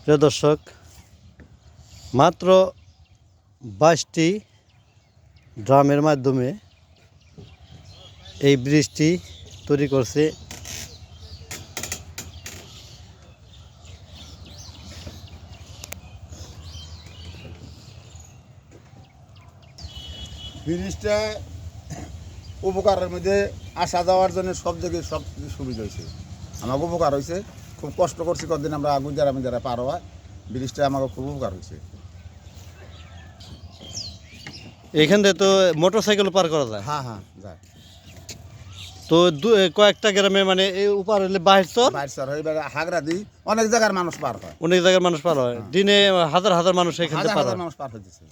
প্রিয় দর্শক, মাত্র 22টি ড্রামের মাধ্যমে এই ব্রিজটি তৈরি করছে। ব্রিজটা উপকারের মধ্যে আসা যাওয়ার জন্য সব জায়গায় সব কিছু সুবিধা হয়েছে। আমাকে উপকার হয়েছে, খুব কষ্ট করছি কতদিন আমরা আগুন যারা পার হওয়া, ব্রিজটা আমাকে খুব উপকার হয়েছে। এখান থেকে তো মোটর সাইকেল পার করা যায়। হ্যাঁ হ্যাঁ যায়। তো কয়েকটা গ্রামে মানে এই উপার হলে বাহির চর বাইর সর হয়ে হাগরা দিই, অনেক জায়গার মানুষ পার হয়, অনেক জায়গার মানুষ পার হয়। দিনে হাজার হাজার মানুষ এখান থেকে হাজার পার হাজার হয়। মানুষ পার হইতেছে।